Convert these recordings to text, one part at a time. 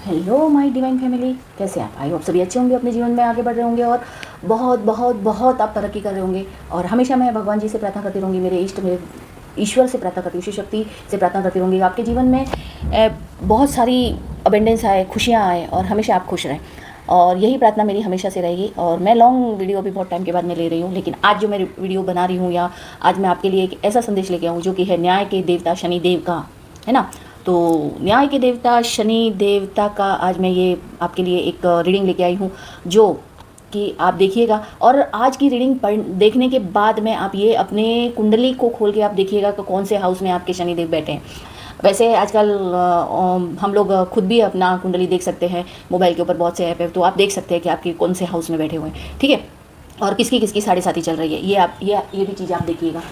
Hello my divine family, कैसे आप? I hope सभी अच्छे होंगे, अपने जीवन में आगे बढ़ रहे होंगे और बहुत बहुत बहुत आप तरक्की कर रहे होंगे। और हमेशा मैं भगवान जी से प्रार्थना करती रहूँगी, मेरे इष्ट, मेरे ईश्वर से प्रार्थना करती हूँ, शिव शक्ति से प्रार्थना करती रहूँगी आपके जीवन में बहुत सारी अबेंडेंस आए, खुशियाँ आए और हमेशा आप खुश रहें। और यही प्रार्थना मेरी हमेशा से रहेगी। और मैं लॉन्ग वीडियो भी बहुत टाइम के बाद मैं ले रही हूँ, लेकिन आज जो मैं वीडियो बना रही हूँ या आज मैं आपके लिए एक ऐसा संदेश लेके आऊँ जो कि है न्याय के देवता शनि देव का, है ना। तो न्याय के देवता शनि देवता का आज मैं ये आपके लिए एक रीडिंग लेके आई हूँ जो कि आप देखिएगा। और आज की रीडिंग देखने के बाद में आप ये अपने कुंडली को खोल के आप देखिएगा कि कौन से हाउस में आपके शनि देव बैठे हैं। वैसे आजकल हम लोग खुद भी अपना कुंडली देख सकते हैं, मोबाइल के ऊपर बहुत से ऐप है, तो आप देख सकते हैं कि आपकी कौन से हाउस में बैठे हुए हैं, ठीक है। और किसकी किसकी साढ़े साथी चल रही है, ये भी चीज़ आप देखिएगा।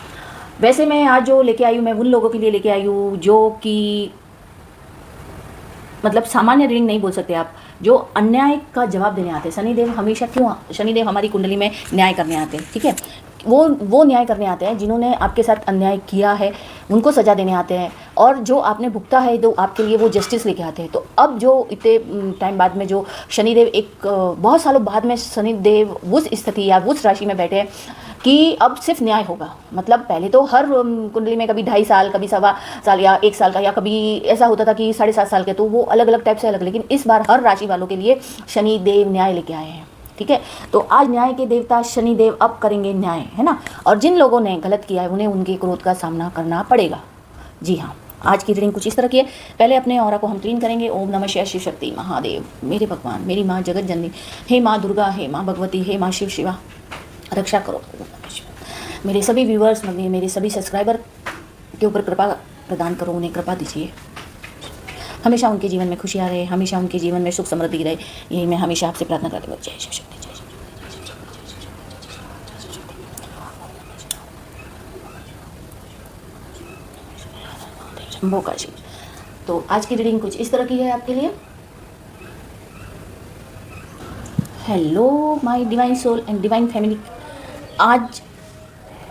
वैसे मैं आज जो लेके आई हूँ, मैं उन लोगों के लिए लेके आई हूँ जो कि मतलब सामान्य रीडिंग नहीं बोल सकते आप, जो अन्याय का जवाब देने आते हैं। शनिदेव हमेशा क्यों, शनिदेव हमारी कुंडली में न्याय करने आते हैं, ठीक है। वो न्याय करने आते हैं जिन्होंने आपके साथ अन्याय किया है, उनको सज़ा देने आते हैं। और जो आपने भुगता है तो आपके लिए वो जस्टिस लेके आते हैं। तो अब जो इतने टाइम बाद में जो शनिदेव एक बहुत सालों बाद में शनिदेव उस स्थिति या उस राशि में बैठे हैं कि अब सिर्फ न्याय होगा। मतलब पहले तो हर कुंडली में कभी 2.5 साल, कभी 1.25 साल या 1 साल का, या कभी ऐसा होता था कि 7.5 साल के, तो वो अलग अलग टाइप से अलग। लेकिन इस बार हर राशि वालों के लिए शनि देव न्याय लेके आए हैं, ठीक है। तो आज न्याय के देवता शनि देव अब करेंगे न्याय, है ना। और जिन लोगों ने गलत किया है उन्हें उनके क्रोध का सामना करना पड़ेगा। जी हाँ, आज की रीडिंग कुछ इस तरह की है। पहले अपने ऑरा को हम क्लीन करेंगे। ओम नमः शिवाय, शिव शक्ति महादेव, मेरे भगवान, मेरी माँ जगत जननी, हे माँ दुर्गा, हे माँ भगवती, हे माँ शिव शिवा, रक्षा करो। मेरे सभी व्यूअर्स, मेरे सभी सब्सक्राइबर के ऊपर कृपा प्रदान करो, उन्हें कृपा दीजिए, हमेशा उनके जीवन में खुशियाँ रहे, हमेशा उनके जीवन में सुख समृद्धि रहे। यही मैं हमेशा आपसे प्रार्थना करती हूँ। जय शिव शक्ति, जय शंभो काशी। तो आज की रीडिंग कुछ इस तरह की है आपके लिए। Hello my divine soul and divine family, आज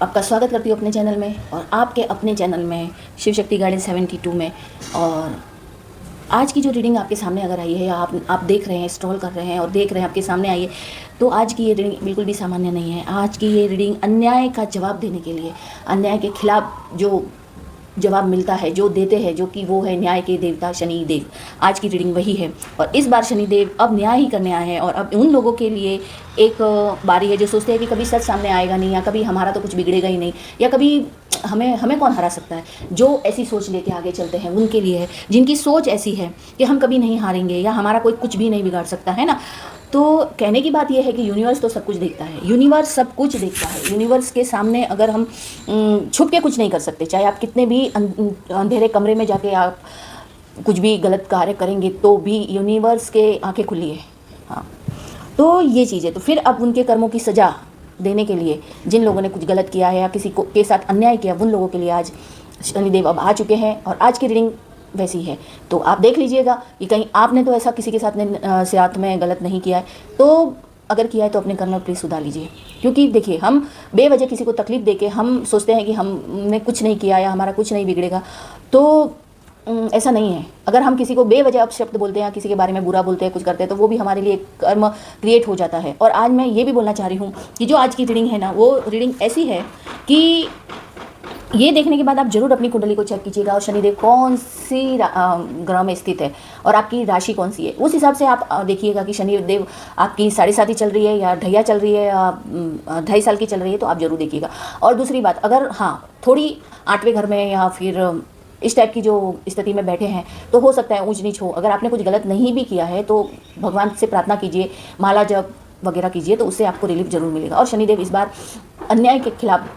आपका स्वागत करती हूँ अपने चैनल में और आपके अपने चैनल में शिव शक्ति गाइडेंस 72 में। और आज की जो रीडिंग आपके सामने अगर आई है या आप देख रहे हैं, स्क्रॉल कर रहे हैं और देख रहे हैं आपके सामने आई है, तो आज की ये रीडिंग बिल्कुल भी सामान्य नहीं है। आज की ये रीडिंग अन्याय का जवाब देने के लिए, अन्याय के खिलाफ जो जवाब मिलता है, जो देते हैं, जो कि वो है न्याय के देवता शनि देव। आज की रीडिंग वही है। और इस बार शनि देव अब न्याय ही करने आए हैं। और अब उन लोगों के लिए एक बारी है जो सोचते हैं कि कभी सच सामने आएगा नहीं, या कभी हमारा तो कुछ बिगड़ेगा ही नहीं, या कभी हमें कौन हरा सकता है। जो ऐसी सोच लेके आगे चलते हैं उनके लिए है, जिनकी सोच ऐसी है कि हम कभी नहीं हारेंगे या हमारा कोई कुछ भी नहीं बिगाड़ सकता, है ना। तो कहने की बात यह है कि यूनिवर्स तो सब कुछ देखता है, यूनिवर्स सब कुछ देखता है। यूनिवर्स के सामने अगर हम छुप के कुछ नहीं कर सकते, चाहे आप कितने भी अंधेरे कमरे में जाके आप कुछ भी गलत कार्य करेंगे तो भी यूनिवर्स के आंखें खुली है। हाँ, तो ये चीज़ है। तो फिर अब उनके कर्मों की सज़ा देने के लिए, जिन लोगों ने कुछ गलत किया है या किसी को के साथ अन्याय किया, उन लोगों के लिए आज शनिदेव अब आ चुके हैं। और आज की रीडिंग वैसी है, तो आप देख लीजिएगा कि कहीं आपने तो ऐसा किसी के साथ में गलत नहीं किया है। तो अगर किया है तो अपने कर्म प्लीज़ सुधार लीजिए। क्योंकि देखिए, हम बेवजह किसी को तकलीफ़ देके हम सोचते हैं कि हमने कुछ नहीं किया या हमारा कुछ नहीं बिगड़ेगा, तो ऐसा नहीं है। अगर हम किसी को बेवजह अपशब्द बोलते हैं, किसी के बारे में बुरा बोलते हैं, कुछ करते हैं, तो वो भी हमारे लिए एक कर्म क्रिएट हो जाता है। और आज मैं ये भी बोलना चाह रही हूँ कि जो आज की रीडिंग है ना, वो रीडिंग ऐसी है कि ये देखने के बाद आप जरूर अपनी कुंडली को चेक कीजिएगा और शनिदेव कौन सी ग्रह में स्थित है और आपकी राशि कौन सी है। उस हिसाब से आप देखिएगा कि शनिदेव आपकी 7.5 चल रही है या ढैया चल रही है या 2.5 साल की चल रही है, तो आप जरूर देखिएगा। और दूसरी बात, अगर हाँ थोड़ी 8वें घर में या फिर इस टाइप की जो स्थिति में बैठे हैं, तो हो सकता है ऊंच नीच हो। अगर आपने कुछ गलत नहीं भी किया है तो भगवान से प्रार्थना कीजिए, माला जप वगैरह कीजिए, तो उससे आपको रिलीफ जरूर मिलेगा। और शनिदेव इस बार अन्याय के खिलाफ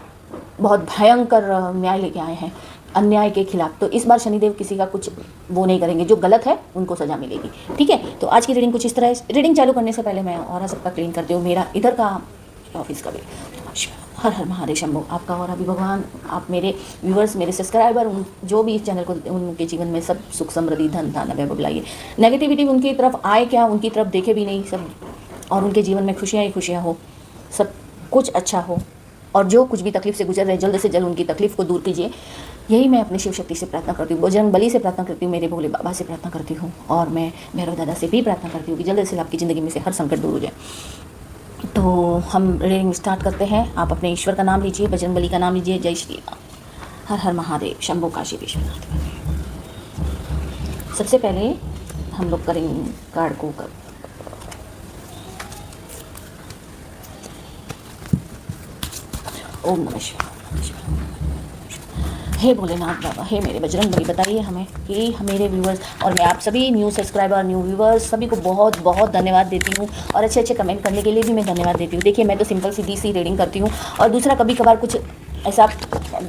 बहुत भयंकर न्याय लेके आए हैं, अन्याय के खिलाफ। तो इस बार शनिदेव किसी का कुछ वो नहीं करेंगे, जो गलत है उनको सजा मिलेगी, ठीक है। तो आज की रीडिंग कुछ इस तरह है। रीडिंग चालू करने से पहले मैं और सबका क्लीन करती हूँ, मेरा इधर का ऑफिस का भी। हर हर महादेव शंभो। आपका और अभी भगवान, आप मेरे व्यूअर्स, मेरे सब्सक्राइबर, जो भी इस चैनल को, उनके जीवन में सब सुख समृद्धि, धन धान्य वैभव लाइए। नेगेटिविटी उनकी तरफ आए क्या, उनकी तरफ देखे भी नहीं सब, और उनके जीवन में खुशियाँ ही खुशियाँ हो, सब कुछ अच्छा हो। और जो कुछ भी तकलीफ से गुजर रहे, जल्द से जल्द उनकी तकलीफ को दूर कीजिए। यही मैं अपनी शिव शक्ति से प्रार्थना करती हूँ, बजरंग बली से प्रार्थना करती हूँ, मेरे भोले बाबा से प्रार्थना करती हूँ, और मैं भैरव दादा से भी प्रार्थना करती हूँ कि जल्द से आपकी ज़िंदगी में से हर संकट दूर हो जाए। तो हम रीडिंग स्टार्ट करते हैं। आप अपने ईश्वर का नाम लीजिए, बजरंग बली का नाम लीजिए। जय श्री राम, हर हर महादेव, शंभो काशी विश्वनाथ। सबसे पहले हम लोग करेंगे कार्ड को ओम नमः शिवाय। हे भोलेनाथ बाबा, हे मेरे बजरंग बली, बताइए हमें कि मेरे व्यूवर्स, और मैं आप सभी न्यू सब्सक्राइबर, न्यू व्यूवर्स सभी को बहुत बहुत धन्यवाद देती हूँ, और अच्छे अच्छे कमेंट करने के लिए भी मैं धन्यवाद देती हूँ। देखिए, मैं तो सिंपल सीधी सी रीडिंग करती हूँ, और दूसरा कभी कभार कुछ ऐसा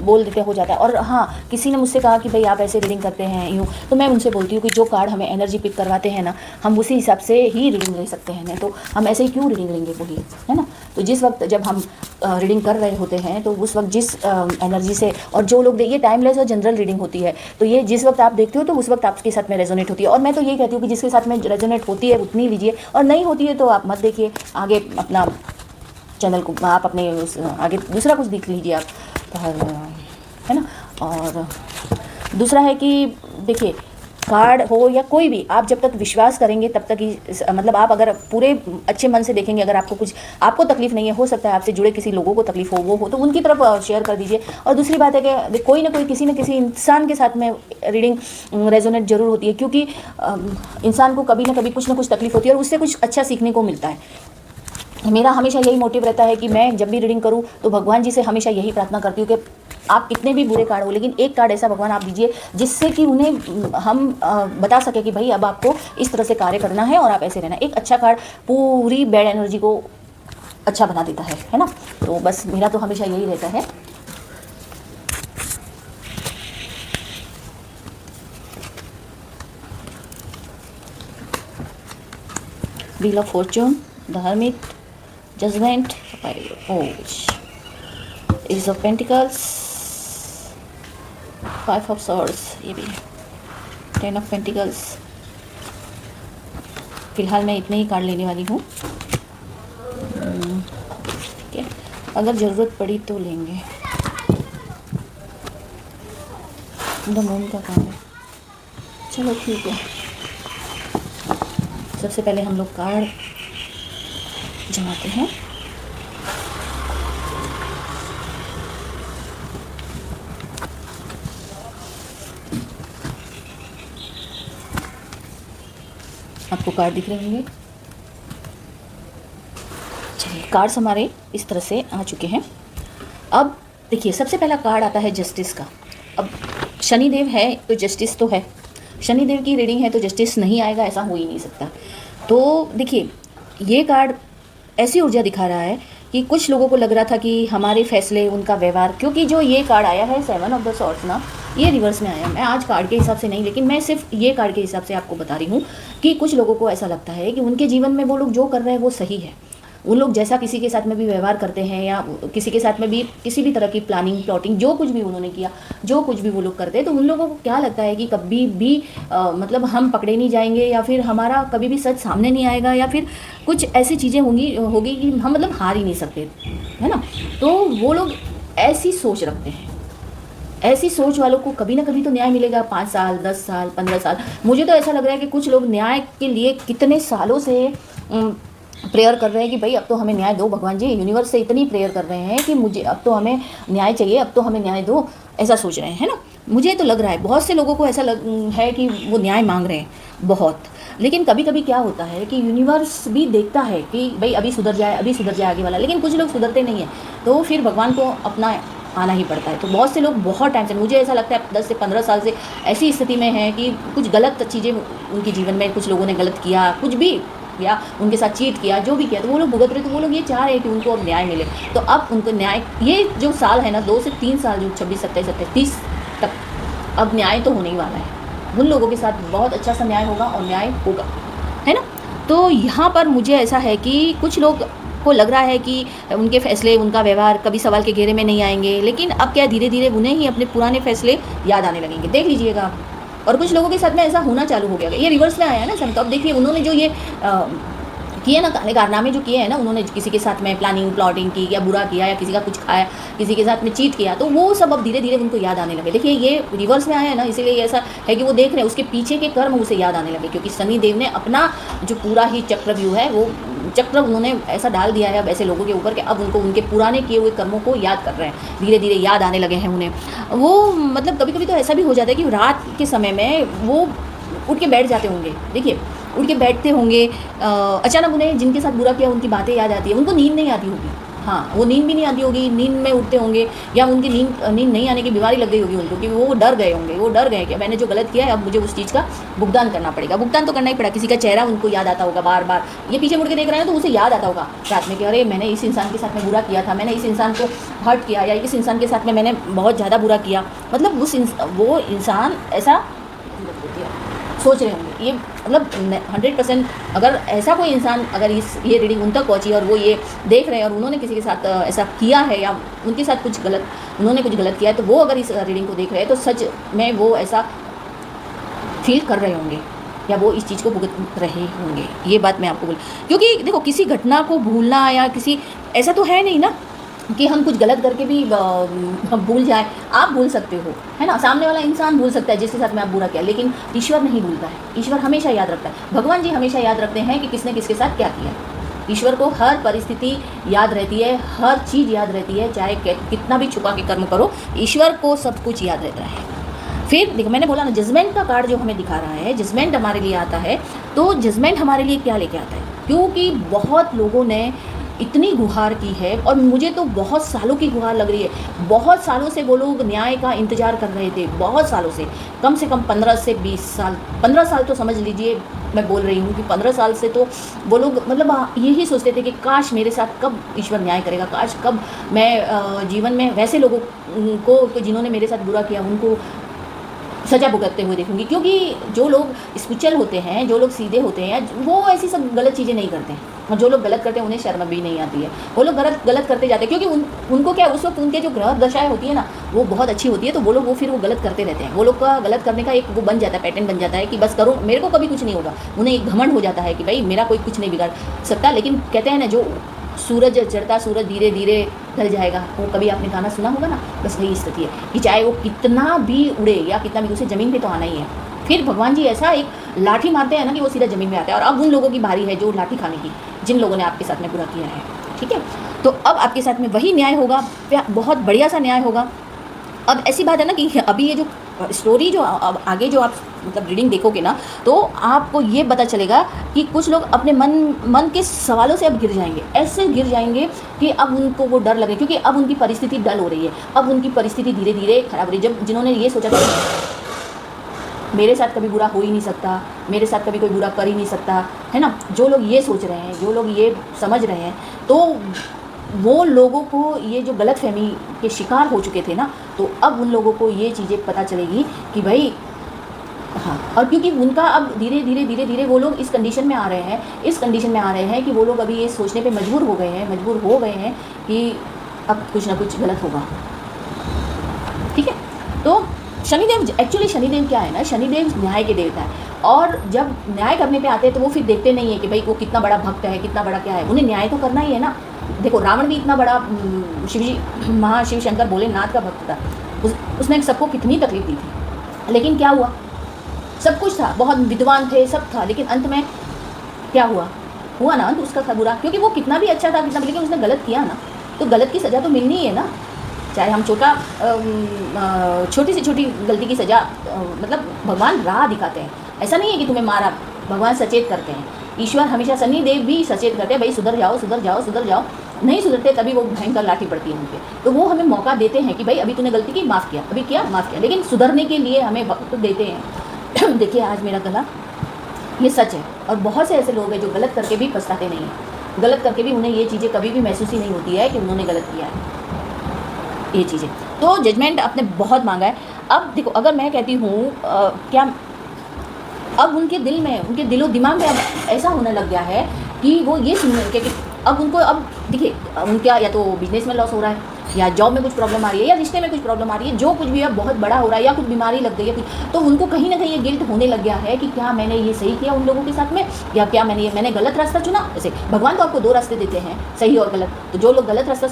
बोल देते हो जाता है। और हाँ, किसी ने मुझसे कहा कि भाई आप ऐसे रीडिंग करते हैं यूँ, तो मैं उनसे बोलती हूँ कि जो कार्ड हमें एनर्जी पिक करवाते हैं ना, हम उसी हिसाब से ही रीडिंग ले सकते हैं, नहीं तो हम ऐसे ही क्यों रीडिंग लेंगे वही, है ना। तो जिस वक्त जब हम रीडिंग कर रहे होते हैं, तो उस वक्त जिस एनर्जी से, और जो लोग ये टाइमलेस और जनरल रीडिंग होती है, तो ये जिस वक्त आप देखते हो तो उस वक्त आपके साथ में रेजोनेट होती है। और मैं तो यही कहती हूँ कि जिसके साथ में रेजोनेट होती है उतनी लीजिए, और नहीं होती है तो आप मत देखिए, आगे अपना चैनल को आप अपने आगे दूसरा कुछ देख लीजिए आप, है ना। और दूसरा है कि देखिए, कार्ड हो या कोई भी, आप जब तक विश्वास करेंगे तब तक ही, मतलब आप अगर पूरे अच्छे मन से देखेंगे, अगर आपको कुछ, आपको तकलीफ नहीं है, हो सकता है आपसे जुड़े किसी लोगों को तकलीफ हो, वो हो तो उनकी तरफ शेयर कर दीजिए। और दूसरी बात है कि कोई ना कोई, किसी न किसी इंसान के साथ में रीडिंग रेजोनेट जरूर होती है, क्योंकि इंसान को कभी ना कभी कुछ ना कुछ तकलीफ होती है, और उससे कुछ अच्छा सीखने को मिलता है। मेरा हमेशा यही मोटिव रहता है कि मैं जब भी रीडिंग करूं तो भगवान जी से हमेशा यही प्रार्थना करती हूँ कि आप कितने भी बुरे कार्ड हो, लेकिन एक कार्ड ऐसा भगवान आप दीजिए जिससे कि उन्हें हम बता सके कि भाई अब आपको इस तरह से कार्य करना है और आप ऐसे रहना। एक अच्छा कार्ड पूरी बैड एनर्जी को अच्छा बना देता है ना। तो बस मेरा तो हमेशा यही रहता है। Wheel of fortune, the hermit, judgement, ace of pentacles, 5 of swords, ये भी 10 ऑफ पेंटिकल्स। फिलहाल मैं इतने ही कार्ड लेने वाली हूँ, ठीक है, अगर ज़रूरत पड़ी तो लेंगे। द मून का काम है, चलो ठीक है। सबसे पहले हम लोग कार्ड जमाते हैं। आपको कार्ड दिख रहे होंगे। चलिए, कार्ड्स हमारे इस तरह से आ चुके हैं। अब देखिए, सबसे पहला कार्ड आता है जस्टिस का। अब शनिदेव है तो जस्टिस तो है, शनिदेव की रीडिंग है तो जस्टिस नहीं आएगा, ऐसा हो ही नहीं सकता। तो देखिए, ये कार्ड ऐसी ऊर्जा दिखा रहा है कि कुछ लोगों को लग रहा था कि हमारे फैसले, उनका व्यवहार, क्योंकि जो ये कार्ड आया है 7 ऑफ द सॉर्ड्स ना, ये रिवर्स में आया। मैं आज कार्ड के हिसाब से नहीं, लेकिन मैं सिर्फ ये कार्ड के हिसाब से आपको बता रही हूँ कि कुछ लोगों को ऐसा लगता है कि उनके जीवन में वो लोग जो कर रहे हैं वो सही है। उन लोग जैसा किसी के साथ में भी व्यवहार करते हैं, या किसी के साथ में भी किसी भी तरह की प्लानिंग, प्लॉटिंग, जो कुछ भी उन्होंने किया, जो कुछ भी वो लोग करते हैं, तो उन लोगों को क्या लगता है कि कभी भी मतलब हम पकड़े नहीं जाएंगे, या फिर हमारा कभी भी सच सामने नहीं आएगा, या फिर कुछ ऐसी चीज़ें होगी कि हम मतलब हार ही नहीं सकते, है ना। तो वो लोग ऐसी सोच रखते हैं। ऐसी सोच वालों को कभी ना कभी तो न्याय मिलेगा, 5 साल, 10 साल, 15 साल। मुझे तो ऐसा लग रहा है कि कुछ लोग न्याय के लिए कितने सालों से प्रेयर कर रहे हैं कि भाई अब तो हमें न्याय दो भगवान जी, यूनिवर्स से इतनी प्रेयर कर रहे हैं कि मुझे अब तो हमें न्याय चाहिए, अब तो हमें न्याय दो, ऐसा सोच रहे हैं, है ना। मुझे तो लग रहा है बहुत से लोगों को ऐसा है कि वो न्याय मांग रहे हैं बहुत। लेकिन कभी कभी क्या होता है कि यूनिवर्स भी देखता है कि भाई अभी सुधर जाए, अभी सुधर जाए आगे वाला, लेकिन कुछ लोग सुधरते नहीं हैं, तो फिर भगवान को अपना आना ही पड़ता है। तो बहुत से लोग बहुत टाइम से, मुझे ऐसा लगता है 10 से 15 साल से ऐसी स्थिति में है कि कुछ गलत चीज़ें उनके जीवन में, कुछ लोगों ने गलत किया, कुछ भी या उनके साथ चीट किया, जो भी किया, तो वो लोग भुगत रहे। तो वो लोग ये चाह रहे हैं कि उनको अब न्याय मिले। तो अब उनको न्याय, ये जो साल है ना, 2 से 3 साल, जो 26, 27, 28, 30 तक, अब न्याय तो होने ही वाला है। उन लोगों के साथ बहुत अच्छा सा न्याय होगा, और न्याय होगा, है ना। तो यहाँ पर मुझे ऐसा है कि कुछ लोग को लग रहा है कि उनके फैसले, उनका व्यवहार कभी सवाल के घेरे में नहीं आएंगे, लेकिन अब क्या, धीरे धीरे उन्हें ही अपने पुराने फैसले याद आने लगेंगे, देख लीजिएगा आप। और कुछ लोगों के साथ में ऐसा होना चालू हो गया। ये रिवर्स में आया है ना सर, तो अब देखिए उन्होंने जो ये किए ना काले कारनामे जो किए हैं ना उन्होंने, किसी के साथ में प्लानिंग प्लॉटिंग की या बुरा किया या किसी का कुछ खाया, किसी के साथ में चीट किया, तो वो सब अब धीरे धीरे उनको याद आने लगे। देखिए ये रिवर्स में आया है ना, इसीलिए ऐसा है कि वो देख रहे हैं उसके पीछे के कर्म उसे याद आने लगे, क्योंकि शनि देव ने अपना जो पूरा ही चक्रव्यूह है वो चक्र उन्होंने ऐसा डाल दिया है अब ऐसे लोगों के ऊपर कि अब उनको उनके पुराने किए हुए कर्मों को याद कर रहे हैं, धीरे धीरे याद आने लगे हैं उन्हें। वो मतलब कभी कभी तो ऐसा भी हो जाता है कि रात के समय में वो उठ के बैठ जाते होंगे, देखिए उठ के बैठते होंगे, अचानक उन्हें जिनके साथ बुरा किया उनकी बातें याद आती है, उनको नींद नहीं आती होगी, हाँ वो नींद भी नहीं आती होगी, नींद में उठते होंगे या उनकी नींद नहीं आने की बीमारी लग गई होगी उनको, कि वो डर गए होंगे, वो डर गए कि मैंने जो गलत किया है अब मुझे उस चीज़ का भुगतान करना पड़ेगा। भुगतान तो करना ही पड़ा, किसी का चेहरा उनको याद आता होगा बार बार, ये पीछे मुड़ के देख रहे हैं तो उसे याद आता होगा रात में कि अरे मैंने इस इंसान के साथ में बुरा किया था, मैंने इस इंसान को हर्ट किया, या इस इंसान के साथ में मैंने बहुत ज़्यादा बुरा किया, मतलब वो इंसान ऐसा सोच रहे होंगे। ये मतलब 100% अगर ऐसा कोई इंसान अगर ये रीडिंग उन तक पहुंची और वो ये देख रहे हैं और उन्होंने किसी के साथ ऐसा किया है या उनके साथ उन्होंने कुछ गलत किया है, तो वो अगर इस रीडिंग को देख रहे हैं तो सच में वो ऐसा फील कर रहे होंगे या वो इस चीज़ को भुगत रहे होंगे। ये बात मैं आपको बोल, क्योंकि देखो किसी घटना को भूलना या किसी ऐसा तो है नहीं ना कि हम कुछ गलत करके भी भूल जाए। आप भूल सकते हो, है ना, सामने वाला इंसान भूल सकता है जिसके साथ में आप बुरा किया, लेकिन ईश्वर नहीं भूलता है, ईश्वर हमेशा याद रखता है। भगवान जी हमेशा याद रखते हैं कि किसने किसके साथ क्या किया। ईश्वर को हर परिस्थिति याद रहती है, हर चीज़ याद रहती है, चाहे कितना भी छुपा के कर्म करो, ईश्वर को सब कुछ याद रहता है। फिर देखो मैंने बोला ना, जजमेंट का कार्ड जो हमें दिखा रहा है, जजमेंट हमारे लिए आता है, तो जजमेंट हमारे लिए क्या लेके आता है, क्योंकि बहुत लोगों ने इतनी गुहार की है और मुझे तो बहुत सालों की गुहार लग रही है। बहुत सालों से वो लोग न्याय का इंतज़ार कर रहे थे, बहुत सालों से, कम 15 से 20 साल, 15 साल तो समझ लीजिए मैं बोल रही हूँ कि 15 साल से तो वो लोग मतलब यही सोचते थे कि काश मेरे साथ कब ईश्वर न्याय करेगा, काश कब मैं जीवन में वैसे लोगों को तो जिन्होंने मेरे साथ बुरा किया उनको सज़ा भुगतते हुए देखूंगी। क्योंकि जो लोग स्पिरिचुअल होते हैं, जो लोग सीधे होते हैं, वो ऐसी सब गलत चीज़ें नहीं करते हैं, और जो लोग गलत करते हैं उन्हें शर्म भी नहीं आती है। वो लोग गलत करते जाते हैं, क्योंकि उनको क्या उस वक्त उनके जो ग्रह दशाएं होती है ना वो बहुत अच्छी होती है, तो वो लोग फिर वो गलत करते रहते हैं। वो लोग का गलत करने का एक वो बन जाता है, पैटर्न बन जाता है कि बस करो, मेरे को कभी कुछ नहीं होगा। उन्हें एक घमंड हो जाता है कि भाई मेरा कोई कुछ नहीं बिगाड़ सकता। लेकिन कहते हैं ना, जो सूरज चढ़ता सूरज धीरे धीरे ढल जाएगा, वो कभी आपने गाना सुना होगा ना, बस वही स्थिति है कि चाहे वो कितना भी उड़े या कितना भी, उसे ज़मीन पे तो आना ही है। फिर भगवान जी ऐसा एक लाठी मारते हैं ना कि वो सीधा ज़मीन में आता है। और अब उन लोगों की बारी है जो लाठी खाने की, जिन लोगों ने आपके साथ में बुरा किया है, ठीक है। तो अब आपके साथ में वही न्याय होगा, बहुत बढ़िया सा न्याय होगा। अब ऐसी बात है ना कि अभी ये जो स्टोरी जो आगे जो आप मतलब रीडिंग देखोगे ना, तो आपको ये पता चलेगा कि कुछ लोग अपने मन के सवालों से अब गिर जाएंगे, ऐसे गिर जाएंगे कि अब उनको वो डर लगे, क्योंकि अब उनकी परिस्थिति डल हो रही है, अब उनकी परिस्थिति धीरे धीरे खराब हो रही है। जब जिन्होंने ये सोचा था मेरे साथ कभी बुरा हो ही नहीं सकता, मेरे साथ कभी कोई बुरा कर ही नहीं सकता, है ना, जो लोग ये सोच रहे हैं, जो लोग ये समझ रहे हैं, तो वो लोगों को ये जो गलतफहमी के शिकार हो चुके थे ना, तो अब उन लोगों को ये चीज़ें पता चलेगी कि भाई हाँ। और क्योंकि उनका अब धीरे धीरे वो लोग इस कंडीशन में आ रहे हैं कि वो लोग अभी ये सोचने पे मजबूर हो गए हैं कि अब कुछ ना कुछ गलत होगा, ठीक है। तो शनिदेव, एक्चुअली शनिदेव क्या है ना, शनिदेव न्याय के देवता है, और जब न्याय करने पे आते हैं तो वो फिर देखते नहीं है कि भाई वो कितना बड़ा भक्त है, कितना बड़ा क्या है, उन्हें न्याय तो करना ही है ना। देखो रावण भी इतना बड़ा शिवजी, महाशिव शंकर भोलेनाथ का भक्त था, उसने सबको कितनी तकलीफ दी थी, लेकिन क्या हुआ, सब कुछ था, बहुत विद्वान थे, सब था, लेकिन अंत में क्या हुआ ना, तो उसका बुरा, क्योंकि वो कितना भी अच्छा था, कितना, लेकिन उसने गलत किया ना, तो गलत की सज़ा तो मिलनी ही है ना। चाहे हम छोटी से छोटी गलती की सज़ा, मतलब भगवान राह दिखाते हैं, ऐसा नहीं है कि तुम्हें मारा, भगवान सचेत करते हैं। ईश्वर हमेशा, शनिदेव भी सचेत करते हैं, भाई सुधर जाओ, नहीं सुधरते तभी वो भयंकर लाठी पड़ती है उनके, तो वो हमें मौका देते हैं कि भाई अभी तूने गलती की, माफ़ किया, लेकिन सुधरने के लिए हमें वक्त देते हैं। देखिए आज मेरा गला, ये सच है, और बहुत से ऐसे लोग हैं जो गलत करके भी पछताते नहीं हैं, गलत करके भी उन्हें ये चीज़ें कभी भी महसूस ही नहीं होती है कि उन्होंने गलत किया है, ये चीज़ें। तो जजमेंट आपने बहुत मांगा है। अब देखो, अगर मैं कहती हूँ क्या अब उनके दिल में, उनके दिलो दिमाग में अब ऐसा होने लग गया है कि वो ये सुनने के कि अब उनको, अब देखिए उनका या तो बिजनेस में लॉस हो रहा है, या जॉब में कुछ प्रॉब्लम आ रही है या रिश्ते में कुछ प्रॉब्लम आ रही है, जो कुछ भी है बहुत बड़ा हो रहा है या कुछ बीमारी लग गई है कुछ, तो उनको कहीं ना कहीं ये गिल्ट होने लग गया है कि क्या मैंने ये सही किया उन लोगों के साथ में, या क्या मैंने गलत रास्ता चुना। जैसे भगवान तो आपको 2 रास्ते देते हैं, सही और गलत, तो जो लोग गलत रास्ता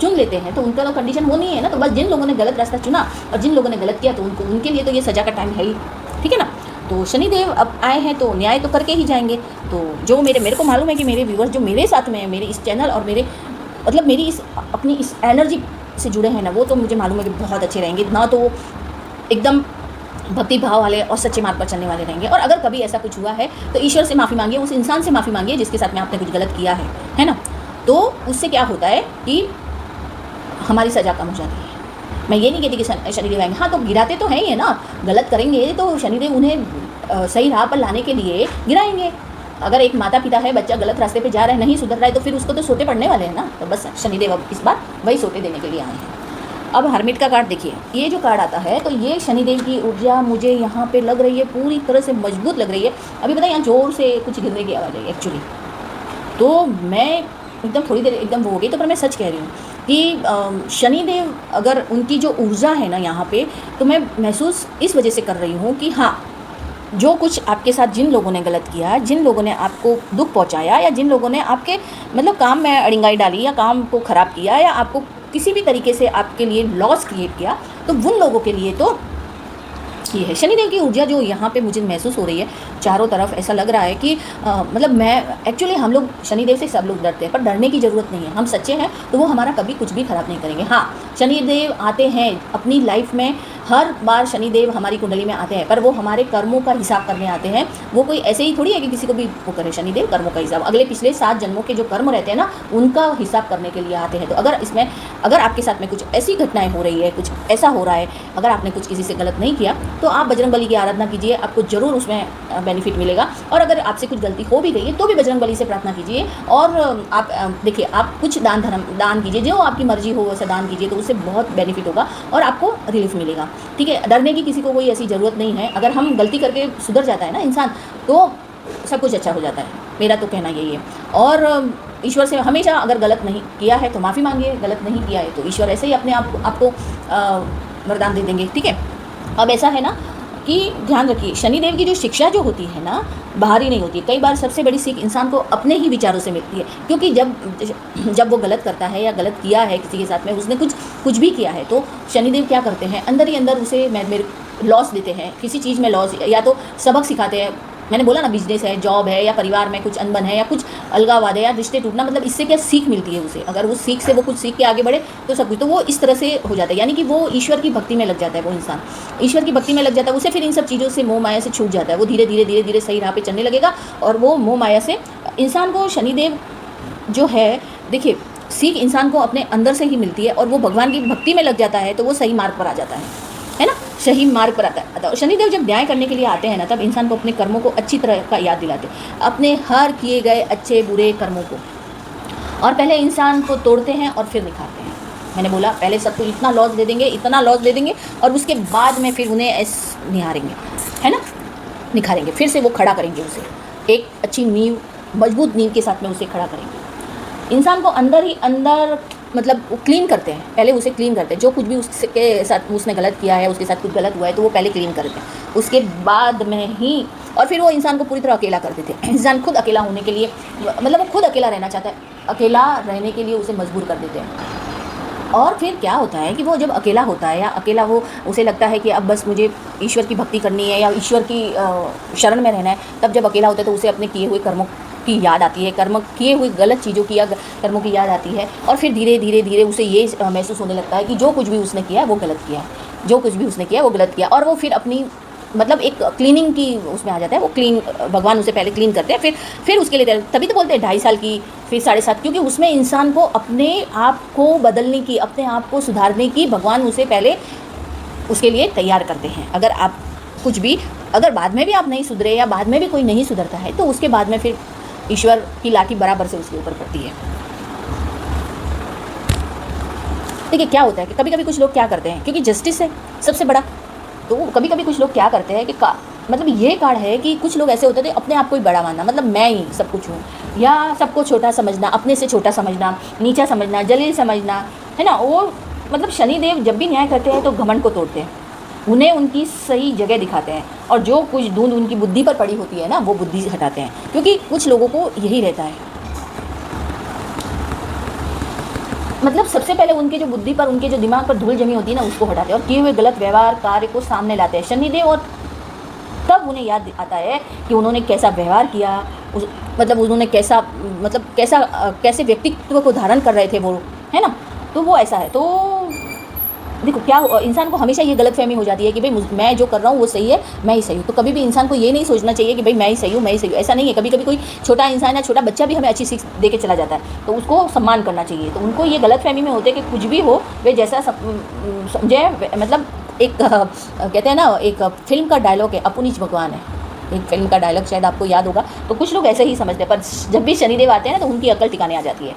चुन लेते हैं तो उनका तो कंडीशन वो नहीं है ना। तो बस जिन लोगों ने गलत रास्ता चुना और जिन लोगों ने गलत किया तो उनके लिए तो ये सज़ा का टाइम है ही, ठीक है ना। तो शनिदेव अब आए हैं तो न्याय तो करके ही जाएंगे। तो जो मेरे को मालूम है कि मेरे व्यूअर्स जो मेरे साथ में है, मेरे इस चैनल और मेरे मतलब मेरी इस अपनी इस एनर्जी से जुड़े हैं ना, वो तो मुझे मालूम है कि बहुत अच्छे रहेंगे ना, तो एकदम भक्ति भाव वाले और सच्चे मार्ग पर चलने वाले रहेंगे। और अगर कभी ऐसा कुछ हुआ है तो ईश्वर से माफ़ी मांगिए, उस इंसान से माफ़ी मांगिए जिसके साथ में आपने कुछ गलत किया है ना। तो उससे क्या होता है कि हमारी सज़ा कम हो जाती है। मैं ये नहीं कहती कि शनिदेव आएंगे, हाँ तो गिराते तो हैं ही है ना, गलत करेंगे तो शनिदेव उन्हें सही राह पर लाने के लिए गिराएंगे। अगर एक माता पिता है, बच्चा गलत रास्ते पे जा रहा है, नहीं सुधर रहा है, तो फिर उसको तो सोते पड़ने वाले हैं ना। तो बस शनिदेव अब इस बार वही सोते देने के लिए आए हैं। अब हरमिट का कार्ड देखिए, ये जो कार्ड आता है तो ये शनिदेव की ऊर्जा मुझे यहाँ पे लग रही है पूरी तरह से मजबूत लग रही है। अभी पता है यहाँ जोर से कुछ गिरने की आवाज़ आई एक्चुअली, तो मैं एकदम थोड़ी देर एकदम वो हो गई। तो पर मैं सच कह रही हूँ कि शनिदेव अगर उनकी जो ऊर्जा है ना यहाँ पे, तो मैं महसूस इस वजह से कर रही हूँ कि हाँ, जो कुछ आपके साथ जिन लोगों ने गलत किया, जिन लोगों ने आपको दुख पहुँचाया, या जिन लोगों ने आपके मतलब काम में अड़ंगाई डाली या काम को ख़राब किया या आपको किसी भी तरीके से आपके लिए लॉस क्रिएट किया, तो उन लोगों के लिए तो ये है। शनिदेव की ऊर्जा जो यहाँ पे मुझे महसूस हो रही है चारों तरफ, ऐसा लग रहा है कि मतलब मैं एक्चुअली हम लोग शनिदेव से सब लोग डरते हैं, पर डरने की ज़रूरत नहीं है। हम सच्चे हैं तो वो हमारा कभी कुछ भी ख़राब नहीं करेंगे। हाँ, शनिदेव आते हैं अपनी लाइफ में, हर बार शनिदेव हमारी कुंडली में आते हैं, पर वो हमारे कर्मों का हिसाब करने आते हैं। वो कोई ऐसे ही थोड़ी है कि किसी को भी वो करे। शनिदेव कर्मों का हिसाब, अगले पिछले 7 जन्मों के जो कर्म रहते हैं ना, उनका हिसाब करने के लिए आते हैं। तो अगर आपके साथ में कुछ ऐसी घटनाएं हो रही है, कुछ ऐसा हो रहा है, अगर आपने कुछ किसी से गलत नहीं किया, तो आप बजरंगबली की आराधना कीजिए, आपको ज़रूर उसमें बेनिफिट मिलेगा। और अगर आपसे कुछ गलती हो भी गई है तो भी बजरंगबली से प्रार्थना कीजिए। और आप देखिए, आप कुछ दान कीजिए, जो आपकी मर्जी हो वैसा दान कीजिए, तो उससे बहुत बेनिफिट होगा और आपको रिलीफ मिलेगा। ठीक है, डरने की किसी को कोई ऐसी ज़रूरत नहीं है। अगर हम गलती करके सुधर जाता है ना इंसान, तो सब कुछ अच्छा हो जाता है। मेरा तो कहना यही है। और ईश्वर से हमेशा अगर गलत नहीं किया है तो माफ़ी मांगिए, गलत नहीं किया है तो ईश्वर ऐसे ही अपने आपको वरदान दे देंगे। ठीक है, अब ऐसा है ना कि ध्यान रखिए, शनिदेव की जो शिक्षा जो होती है ना, बाहरी नहीं होती। कई बार सबसे बड़ी सीख इंसान को अपने ही विचारों से मिलती है, क्योंकि जब वो गलत करता है या गलत किया है किसी के साथ में, उसने कुछ भी किया है, तो शनिदेव क्या करते हैं, अंदर ही अंदर उसे मेरे लॉस देते हैं, किसी चीज़ में लॉस, या तो सबक सिखाते हैं। मैंने बोला ना, बिजनेस है, जॉब है, या परिवार में कुछ अनबन है, या कुछ अलगावाद है, या रिश्ते टूटना, मतलब इससे क्या सीख मिलती है उसे। अगर उस सीख से वो कुछ सीख के आगे बढ़े तो सब कुछ, तो वो इस तरह से हो जाता है। यानी कि वो ईश्वर की भक्ति में लग जाता है, वो इंसान ईश्वर की भक्ति में लग जाता है। उसे फिर इन सब चीज़ों से, मोह माया से छूट जाता है। वो धीरे धीरे सही राह पे चलने लगेगा। और वो मोह माया से इंसान को शनिदेव जो है, देखिए, सीख इंसान को अपने अंदर से ही मिलती है, और वो भगवान की भक्ति में लग जाता है तो वो सही मार्ग पर आ जाता है ना, सही मार्ग पर आता है। शनिदेव जब न्याय करने के लिए आते हैं ना, तब इंसान को अपने कर्मों को अच्छी तरह का याद दिलाते हैं, अपने हर किए गए अच्छे बुरे कर्मों को। और पहले इंसान को तोड़ते हैं और फिर निखारते हैं। मैंने बोला, पहले सबको इतना लॉस दे देंगे, इतना लॉस दे देंगे, और उसके बाद में फिर उन्हें निहारेंगे, है ना, निखारेंगे, फिर से वो खड़ा करेंगे उसे एक अच्छी नींव, मजबूत नींव के साथ में उसे खड़ा करेंगे। इंसान को अंदर ही अंदर मतलब क्लीन करते हैं, पहले उसे क्लीन करते हैं। जो कुछ भी उसके साथ उसने गलत किया है, उसके साथ कुछ गलत हुआ है, तो वो पहले क्लीन करते हैं, उसके बाद में ही। और फिर वो इंसान को पूरी तरह अकेला कर देते हैं। इंसान खुद अकेला होने के लिए, मतलब वो खुद अकेला रहना चाहता है, अकेला रहने के लिए उसे मजबूर कर देते हैं। और फिर क्या होता है कि वो जब अकेला होता है, या अकेला वो उसे लगता है कि अब बस मुझे ईश्वर की भक्ति करनी है या ईश्वर की शरण में रहना है, तब जब अकेला होता है तो उसे अपने किए हुए कर्मों की याद आती है, कर्म किए हुए गलत चीज़ों की या कर्मों की याद आती है। और फिर धीरे धीरे उसे ये महसूस होने लगता है कि जो कुछ भी उसने किया है वो गलत किया है, जो कुछ भी उसने किया है वो गलत किया। और वो फिर अपनी मतलब एक क्लीनिंग की उसमें आ जाता है। वो क्लीन, भगवान उसे पहले क्लीन करते हैं, फिर उसके लिए, तभी तो बोलते हैं 2.5 साल की, फिर 7.5, क्योंकि उसमें इंसान को अपने आप को बदलने की, अपने आप को सुधारने की भगवान उसे पहले उसके लिए तैयार करते हैं। अगर आप कुछ भी, अगर बाद में भी आप नहीं सुधरे या बाद में भी कोई नहीं सुधरता है, तो उसके बाद में फिर ईश्वर की लाठी बराबर से उसके ऊपर पड़ती है। देखिए क्या होता है कि कभी कभी कुछ लोग क्या करते हैं, क्योंकि जस्टिस है सबसे बड़ा, तो कभी कभी कुछ लोग क्या करते हैं कि मतलब ये कार्ड है कि कुछ लोग ऐसे होते थे, अपने आप को ही बड़ा मानना, मतलब मैं ही सब कुछ हूँ, या सबको छोटा समझना, अपने से छोटा समझना, नीचा समझना, जलील समझना, है ना। वो मतलब शनिदेव जब भी न्याय करते हैं तो घमंड को तोड़ते हैं, उन्हें उनकी सही जगह दिखाते हैं, और जो कुछ धुंध उनकी बुद्धि पर पड़ी होती है ना, वो बुद्धि हटाते हैं, क्योंकि कुछ लोगों को यही रहता है। मतलब सबसे पहले उनके जो बुद्धि पर, उनके जो दिमाग पर धूल जमी होती है ना, उसको हटाते हैं और किए हुए गलत व्यवहार कार्य को सामने लाते हैं शनिदेव। और तब उन्हें याद आता है कि उन्होंने कैसा व्यवहार किया, मतलब उन्होंने कैसा, मतलब कैसे व्यक्तित्व को धारण कर रहे थे वो, है ना। तो वो ऐसा है। तो देखो क्या इंसान को हमेशा ये गलतफहमी हो जाती है कि भाई मैं जो कर रहा हूँ वो सही है, मैं ही सही हूँ। तो कभी भी इंसान को ये नहीं सोचना चाहिए कि भाई मैं ही सही हूँ, मैं ही सही हूँ। ऐसा नहीं है। कभी कभी कोई छोटा इंसान या छोटा बच्चा भी हमें अच्छी सीख दे के चला जाता है, तो उसको सम्मान करना चाहिए। तो उनको ये गलतफहमी में होते हैं कि कुछ भी हो वे जैसा समझे, मतलब एक कहते हैं ना, एक फिल्म का डायलॉग है, अपुनीच भगवान है, एक फिल्म का डायलॉग शायद आपको याद होगा। तो कुछ लोग ऐसे ही समझते हैं, पर जब भी शनिदेव आते हैं ना तो उनकी अकल ठिकाने आ जाती है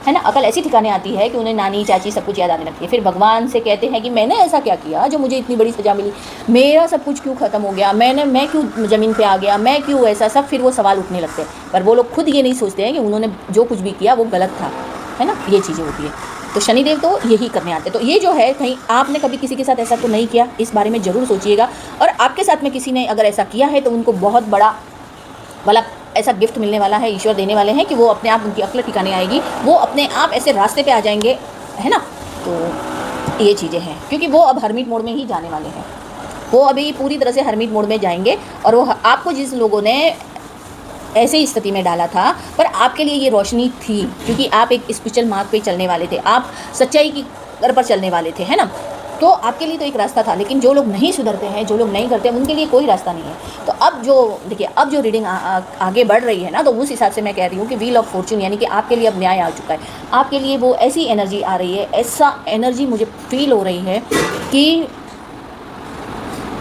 ना। अकल ऐसी ठिकाने आती है कि उन्हें नानी चाची सब कुछ याद आने लगती है। फिर भगवान से कहते हैं कि मैंने ऐसा क्या किया जो मुझे इतनी बड़ी सज़ा मिली, मेरा सब कुछ क्यों ख़त्म हो गया, मैं क्यों ज़मीन पे आ गया, मैं क्यों ऐसा सब। फिर वो सवाल उठने लगते हैं, पर वो लोग खुद ये नहीं सोचते हैं कि उन्होंने जो कुछ भी किया वो गलत था, है ना। ये चीज़ें होती है। तो शनिदेव तो यही करने आते हैं। तो ये जो है, कहीं आपने कभी किसी के साथ ऐसा तो नहीं किया, इस बारे में ज़रूर सोचिएगा। और आपके साथ में किसी ने अगर ऐसा किया है तो उनको बहुत बड़ा वाला ऐसा गिफ्ट मिलने वाला है, ईश्वर देने वाले हैं कि वो अपने आप, उनकी अक्ल ठिकाने आएगी, वो अपने आप ऐसे रास्ते पे आ जाएंगे, है ना। तो ये चीज़ें हैं, क्योंकि वो अब हरमिट मोड में ही जाने वाले हैं। वो अभी पूरी तरह से हरमिट मोड में जाएंगे। और वो आपको जिस लोगों ने ऐसे ही स्थिति में डाला था, पर आपके लिए ये रोशनी थी, क्योंकि आप एक स्पिरिचुअल मार्ग पे चलने वाले थे, आप सच्चाई की दर पर चलने वाले थे, है ना। तो आपके लिए तो एक रास्ता था। लेकिन जो लोग नहीं सुधरते हैं, जो लोग नहीं करते हैं, उनके लिए कोई रास्ता नहीं है। तो अब जो देखिए, अब जो रीडिंग आगे बढ़ रही है ना, तो उस हिसाब से मैं कह रही हूँ कि व्हील ऑफ फॉर्चून, यानी कि आपके लिए अब न्याय आ चुका है। आपके लिए वो ऐसी एनर्जी आ रही है, ऐसा एनर्जी मुझे फील हो रही है कि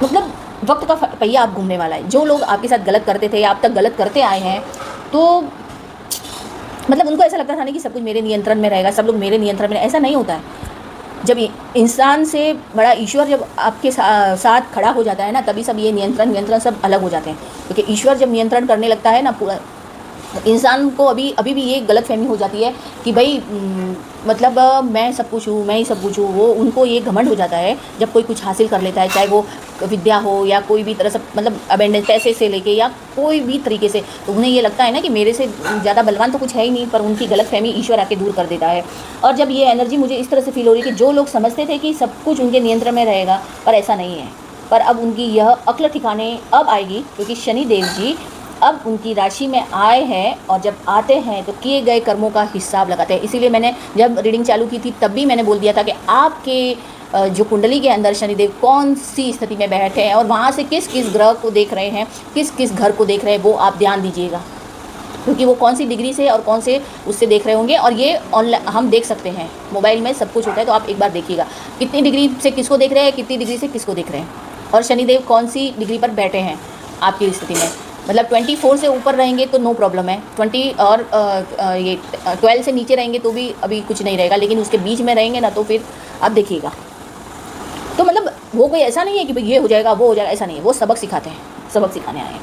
मतलब वक्त का पहिया आप घूमने वाला है। जो लोग आपके साथ गलत करते थे या आप तक गलत करते आए हैं, तो मतलब उनको ऐसा लगता था ना कि सब कुछ मेरे नियंत्रण में रहेगा, सब लोग मेरे नियंत्रण में। ऐसा नहीं होता है। जब इंसान से बड़ा ईश्वर जब आपके साथ खड़ा हो जाता है ना, तभी सब ये नियंत्रण सब अलग हो जाते हैं। क्योंकि ईश्वर जब नियंत्रण करने लगता है ना पूरा, इंसान को अभी भी ये गलतफहमी हो जाती है कि भाई मतलब मैं सब कुछ हूँ, मैं ही सब कुछ हूँ। वो उनको ये घमंड हो जाता है जब कोई कुछ हासिल कर लेता है, चाहे वो विद्या हो या कोई भी तरह से, मतलब अबेंडेंस पैसे से लेके या कोई भी तरीके से। तो उन्हें ये लगता है ना कि मेरे से ज़्यादा बलवान तो कुछ है ही नहीं, पर उनकी गलतफहमी ईश्वर आके दूर कर देता है। और जब ये एनर्जी मुझे इस तरह से फील हो रही है कि जो लोग समझते थे कि सब कुछ उनके नियंत्रण में रहेगा, पर ऐसा नहीं है। पर अब उनकी यह अक्ल ठिकाने अब आएगी, क्योंकि शनिदेव जी अब उनकी राशि में आए हैं। और जब आते हैं तो किए गए कर्मों का हिसाब लगाते हैं। इसीलिए मैंने जब रीडिंग चालू की थी तब भी मैंने बोल दिया था कि आपके जो कुंडली के अंदर शनिदेव कौन सी स्थिति में बैठे हैं और वहाँ से किस किस ग्रह को देख रहे हैं, किस किस घर को देख रहे हैं, वो आप ध्यान दीजिएगा। क्योंकि वो कौन सी डिग्री से और कौन से उससे देख रहे होंगे। और ये ऑनलाइन हम देख सकते हैं, मोबाइल में सब कुछ होता है। तो आप एक बार देखिएगा कितनी डिग्री से किसको देख रहे हैं, कितनी डिग्री से किसको देख रहे हैं, और शनिदेव कौन सी डिग्री पर बैठे हैं आपकी स्थिति में। मतलब 24 से ऊपर रहेंगे तो नो प्रॉब्लम है, 20 और ये 12 से नीचे रहेंगे तो भी अभी कुछ नहीं रहेगा। लेकिन उसके बीच में रहेंगे ना, तो फिर आप देखिएगा। तो मतलब वो कोई ऐसा नहीं है कि भाई ये हो जाएगा वो हो जाएगा, ऐसा नहीं है। वो सबक सिखाते हैं, सबक सिखाने आए हैं।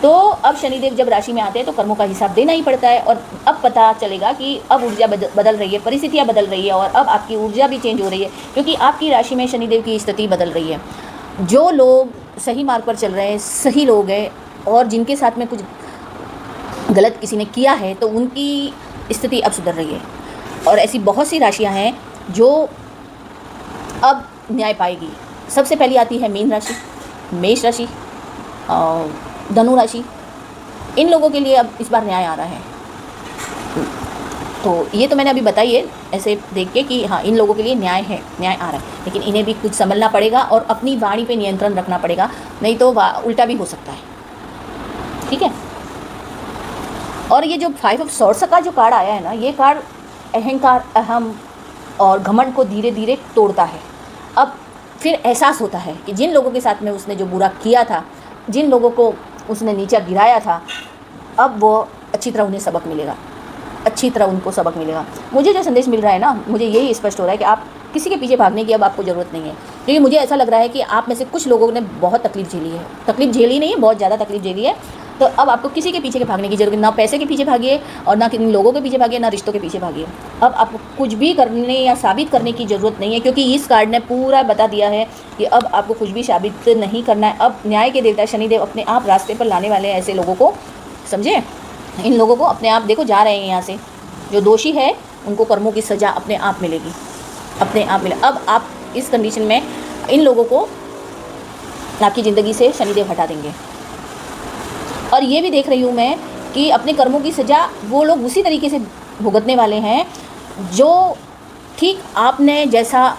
तो अब शनिदेव जब राशि में आते हैं तो कर्मों का हिसाब देना ही पड़ता है। और अब पता चलेगा कि अब ऊर्जा बदल रही है, परिस्थितियाँ बदल रही है, और अब आपकी ऊर्जा भी चेंज हो रही है, क्योंकि आपकी राशि में शनिदेव की स्थिति बदल रही है। जो लोग सही मार्ग पर चल रहे हैं, सही लोग हैं, और जिनके साथ में कुछ गलत किसी ने किया है, तो उनकी स्थिति अब सुधर रही है। और ऐसी बहुत सी राशियां हैं जो अब न्याय पाएगी। सबसे पहली आती है मीन राशि, मेष राशि, धनु राशि। इन लोगों के लिए अब इस बार न्याय आ रहा है। तो ये तो मैंने अभी बताई है ऐसे देख के कि हाँ, इन लोगों के लिए न्याय है, न्याय आ रहा है। लेकिन इन्हें भी कुछ संभलना पड़ेगा और अपनी वाणी पे नियंत्रण रखना पड़ेगा, नहीं तो उल्टा भी हो सकता है। ठीक है। और ये जो 5 ऑफ सॉर्ड्स का जो कार्ड आया है ना, ये कार्ड अहंकार, अहम और घमंड को धीरे धीरे तोड़ता है। अब फिर एहसास होता है कि जिन लोगों के साथ में उसने जो बुरा किया था, जिन लोगों को उसने नीचा गिराया था, अब वो अच्छी तरह उन्हें सबक मिलेगा, अच्छी तरह उनको सबक मिलेगा। मुझे जो संदेश मिल रहा है ना, मुझे यही स्पष्ट हो रहा है कि आप किसी के पीछे भागने की अब आपको ज़रूरत नहीं है। क्योंकि मुझे ऐसा लग रहा है कि आप में से कुछ लोगों ने बहुत तकलीफ़ झेली है, तकलीफ़ झेली नहीं है, बहुत ज़्यादा तकलीफ़ झेली है। तो अब आपको किसी के पीछे के भागने की जरूरत, ना पैसे के पीछे भागिए और ना किन लोगों के पीछे भागिए, ना रिश्तों के पीछे भागिए। अब आपको कुछ भी करने या साबित करने की ज़रूरत नहीं है, क्योंकि इस कार्ड ने पूरा बता दिया है कि अब आपको कुछ भी साबित नहीं करना है। अब न्याय के देवता शनिदेव अपने आप रास्ते पर लाने वाले हैं ऐसे लोगों को, समझे। इन लोगों को अपने आप देखो जा रहे हैं यहाँ से, जो दोषी है उनको कर्मों की सज़ा अपने आप मिलेगी, अपने आप मिले। अब आप इस कंडीशन में इन लोगों को आपकी ज़िंदगी से शनिदेव हटा देंगे। और ये भी देख रही हूँ मैं कि अपने कर्मों की सज़ा वो लोग उसी तरीके से भुगतने वाले हैं जो ठीक आपने जैसा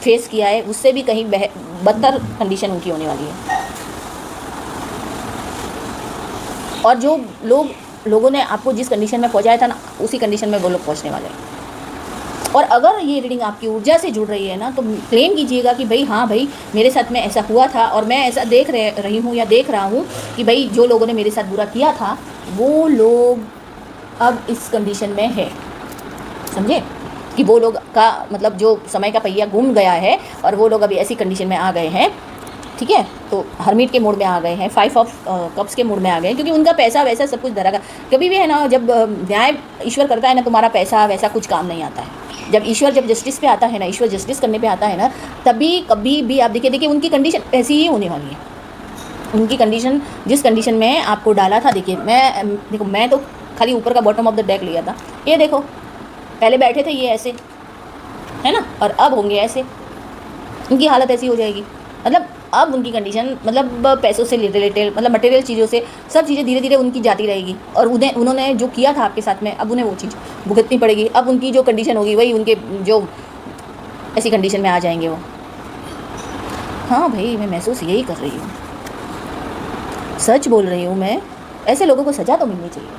फेस किया है उससे भी कहीं बदतर कंडीशन उनकी होने वाली है। और जो लोगों ने आपको जिस कंडीशन में पहुँचाया था ना, उसी कंडीशन में वो लोग पहुँचने वाले हैं। और अगर ये रीडिंग आपकी ऊर्जा से जुड़ रही है ना, तो क्लेम कीजिएगा कि भाई हाँ भाई मेरे साथ में ऐसा हुआ था और मैं ऐसा देख रही हूँ या देख रहा हूँ कि भाई जो लोगों ने मेरे साथ बुरा किया था वो लोग अब इस कंडीशन में है, समझे। कि वो लोग का मतलब जो समय का पहिया घूम गया है और वो लोग अभी ऐसी कंडीशन में आ गए हैं, ठीक है। तो हरमीट के मूड में आ गए हैं, 5 ऑफ कप्स के मूड में आ गए हैं, क्योंकि उनका पैसा वैसा सब कुछ धरा। कभी भी है ना, जब न्याय ईश्वर करता है ना, तुम्हारा पैसा वैसा कुछ काम नहीं आता है। जब ईश्वर जब जस्टिस पे आता है ना, ईश्वर जस्टिस करने पे आता है ना, तभी कभी भी आप देखिए उनकी कंडीशन ऐसी ही होने वाली है। उनकी कंडीशन जिस कंडीशन में आपको डाला था, देखिए मैं तो खाली ऊपर का बॉटम ऑफ द डेक लिया था। ये देखो पहले बैठे थे ये ऐसे, है ना, और अब होंगे ऐसे। उनकी हालत ऐसी हो जाएगी। मतलब अब उनकी कंडीशन मतलब पैसों से रिलेटेड, मतलब मटेरियल चीज़ों से, सब चीज़ें धीरे धीरे उनकी जाती रहेगी। और उन्होंने जो किया था आपके साथ में, अब उन्हें वो चीज़ भुगतनी पड़ेगी। अब उनकी जो कंडीशन होगी वही उनके जो ऐसी कंडीशन में आ जाएंगे वो। हाँ भाई, मैं महसूस यही कर रही हूँ, सच बोल रही हूँ मैं। ऐसे लोगों को सज़ा तो मिलनी चाहिए।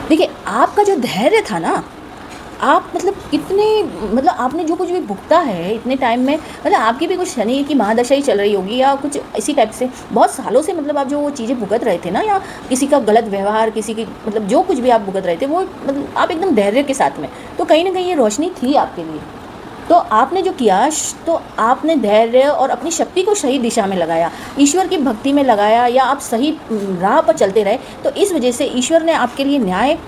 देखिए आपका जो धैर्य था ना, आप मतलब कितने, मतलब आपने जो कुछ भी भुगता है इतने टाइम में, मतलब आपकी भी कुछ शनि की महादशा ही चल रही होगी या कुछ इसी टाइप से बहुत सालों से, मतलब आप जो वो चीज़ें भुगत रहे थे ना, या किसी का गलत व्यवहार, किसी की मतलब जो कुछ भी आप भुगत रहे थे वो मतलब आप एकदम धैर्य के साथ में, तो कहीं ना कहीं ये रोशनी थी आपके लिए। तो आपने जो किया, तो आपने धैर्य और अपनी शक्ति को सही दिशा में लगाया, ईश्वर की भक्ति में लगाया, या आप सही राह पर चलते रहे। तो इस वजह से ईश्वर ने आपके लिए न्याय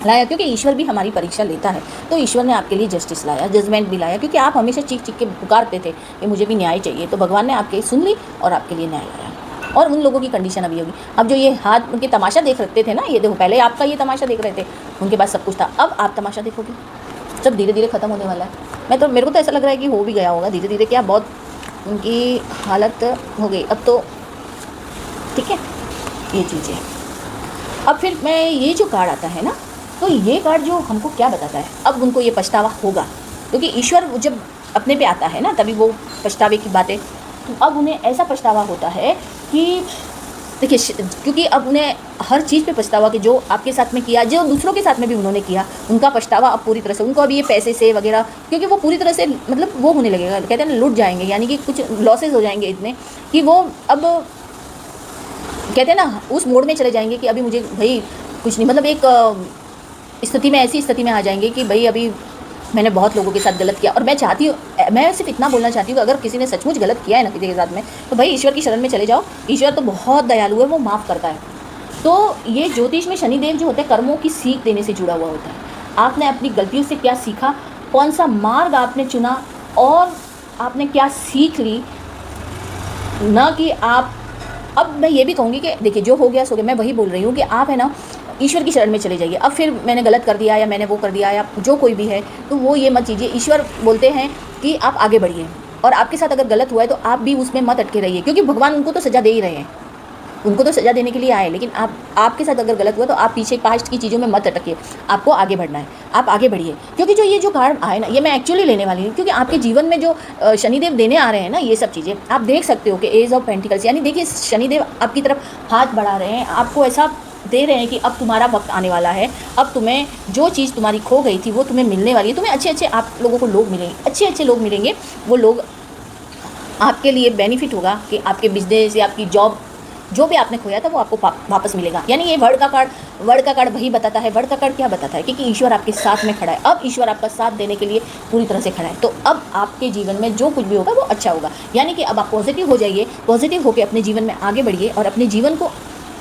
लाया, क्योंकि ईश्वर भी हमारी परीक्षा लेता है। तो ईश्वर ने आपके लिए जस्टिस लाया, जजमेंट भी लाया, क्योंकि आप हमेशा चीख चीख के पुकारते थे कि मुझे भी न्याय चाहिए। तो भगवान ने आपकी सुन ली और आपके लिए न्याय लाया। और उन लोगों की कंडीशन अभी होगी, अब जो ये हाथ उनके तमाशा देख रखते थे ना, ये देखो पहले आपका ये तमाशा देख रहे थे, उनके पास सब कुछ था, अब आप तमाशा देखोगे। सब धीरे धीरे ख़त्म होने वाला है। मेरे को तो ऐसा लग रहा है कि हो भी गया होगा धीरे धीरे, क्या बहुत उनकी हालत हो गई अब तो, ठीक है। ये चीज़ें अब फिर मैं ये जो कार्ड आता है ना, तो ये कार्ड जो हमको क्या बताता है, अब उनको ये पछतावा होगा, क्योंकि ईश्वर जब अपने पे आता है ना तभी वो पछतावे की बातें, तो अब उन्हें ऐसा पछतावा होता है कि देखिए, क्योंकि अब उन्हें हर चीज़ पे पछतावा कि जो आपके साथ में किया, जो दूसरों के साथ में भी उन्होंने किया, उनका पछतावा अब पूरी तरह से उनको, अब ये पैसे से वगैरह, क्योंकि वो पूरी तरह से मतलब वो होने लगेगा, कहते हैं ना लुट जाएंगे, यानी कि कुछ लॉसेज हो जाएंगे इतने कि वो अब कहते हैं ना उस मोड में चले जाएंगे कि अभी मुझे भाई कुछ नहीं, मतलब एक स्थिति में, ऐसी स्थिति में आ जाएंगे कि भाई अभी मैंने बहुत लोगों के साथ गलत किया। और मैं चाहती हूँ, मैं सिर्फ इतना बोलना चाहती हूँ कि अगर किसी ने सचमुच गलत किया है ना किसी के साथ में, तो भाई ईश्वर की शरण में चले जाओ। ईश्वर तो बहुत दयालु है, वो माफ़ करता है। तो ये ज्योतिष में शनिदेव जो होते हैं कर्मों की सीख देने से जुड़ा हुआ होता है। आपने अपनी गलतियों से क्या सीखा, कौन सा मार्ग आपने चुना और आपने क्या सीख ली, ना कि आप, अब मैं ये भी कहूँगी कि देखिए जो हो गया सो गया। मैं वही बोल रही हूँ कि आप है ना ईश्वर की शरण में चले जाइए। अब फिर मैंने गलत कर दिया या मैंने वो कर दिया या जो कोई भी है, तो वो ये मत कीजिए। ईश्वर बोलते हैं कि आप आगे बढ़िए, और आपके साथ अगर गलत हुआ है तो आप भी उसमें मत अटके रहिए, क्योंकि भगवान उनको तो सज़ा दे ही रहे हैं, उनको तो सज़ा देने के लिए आए। लेकिन आपके साथ अगर गलत हुआ तो आप पीछे पास्ट की चीज़ों में मत अटकिए, आपको आगे बढ़ना है, आप आगे बढ़िए। क्योंकि जो ये जो कार्ड आए ना, ये मैं एक्चुअली लेने वाली हूँ, क्योंकि आपके जीवन में जो शनिदेव देने आ रहे हैं ना, ये सब चीज़ें आप देख सकते हो कि एज ऑफ पेंटिकल्स, यानी देखिए शनिदेव आपकी तरफ हाथ बढ़ा रहे हैं, आपको ऐसा दे रहे हैं कि अब तुम्हारा वक्त आने वाला है, अब तुम्हें जो चीज़ तुम्हारी खो गई थी वो तुम्हें मिलने वाली है। तुम्हें अच्छे अच्छे आप लोगों को लोग मिलेंगे, अच्छे अच्छे लोग मिलेंगे, वो लोग आपके लिए बेनिफिट होगा कि आपके बिजनेस या आपकी जॉब, जो भी आपने खोया था वो आपको वापस मिलेगा। यानी ये वर्ड का कार्ड वही बताता है। वर्ड का कार्ड क्या बताता है कि ईश्वर आपके साथ में खड़ा है। अब ईश्वर आपका साथ देने के लिए पूरी तरह से खड़ा है। तो अब आपके जीवन में जो कुछ भी होगा वो अच्छा होगा, यानी कि अब आप पॉजिटिव हो जाइए, पॉजिटिव होकर अपने जीवन में आगे बढ़िए और अपने जीवन को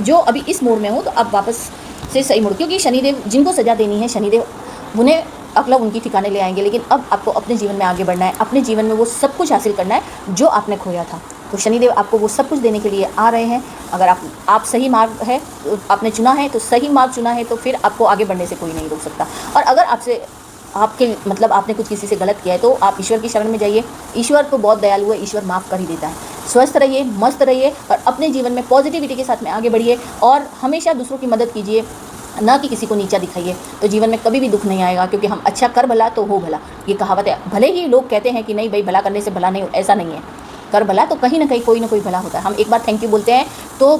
जो अभी इस मोड़ में हो तो अब वापस से सही मोड़, क्योंकि शनिदेव जिनको सज़ा देनी है, शनिदेव उन्हें अगला उनकी ठिकाने ले आएंगे। लेकिन अब आपको अपने जीवन में आगे बढ़ना है, अपने जीवन में वो सब कुछ हासिल करना है जो आपने खोया था। तो शनिदेव आपको वो सब कुछ देने के लिए आ रहे हैं। अगर आप सही मार्ग है, आपने चुना है तो सही मार्ग चुना है, तो फिर आपको आगे बढ़ने से कोई नहीं रोक सकता। और अगर आपने कुछ किसी से गलत किया है तो आप ईश्वर की शरण में जाइए। ईश्वर तो बहुत दयालु है, ईश्वर माफ़ कर ही देता है। स्वस्थ रहिए, मस्त रहिए और अपने जीवन में पॉजिटिविटी के साथ में आगे बढ़िए और हमेशा दूसरों की मदद कीजिए, ना कि किसी को नीचा दिखाइए। तो जीवन में कभी भी दुख नहीं आएगा, क्योंकि हम अच्छा कर भला तो हो भला, ये कहावत है। भले ही लोग कहते हैं कि नहीं भाई भला करने से भला नहीं, ऐसा नहीं है। कर भला तो कहीं ना कहीं कोई ना कोई भला होता है। हम एक बार थैंक यू बोलते हैं तो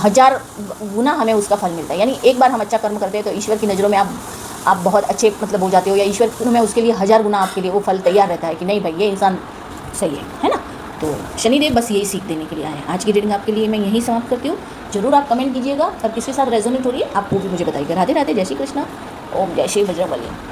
1000 गुना हमें उसका फल मिलता है। यानी एक बार हम अच्छा कर्म करते हैं तो ईश्वर की नज़रों में आप बहुत अच्छे हो जाते हो, या ईश्वर में उसके लिए 1000 गुना आपके लिए वो फल तैयार रहता है कि नहीं भाई ये इंसान सही है ना। तो शनिदेव बस यही सीख देने के लिए आए हैं। आज की रीडिंग आपके लिए मैं यहीं समाप्त करती हूँ। जरूर आप कमेंट कीजिएगा और किसके साथ रेजोनेट हो रही है आप वो भी मुझे बताइएगा। राधे राधे, जय श्री कृष्णा, ओम जय श्री बजरंगबली।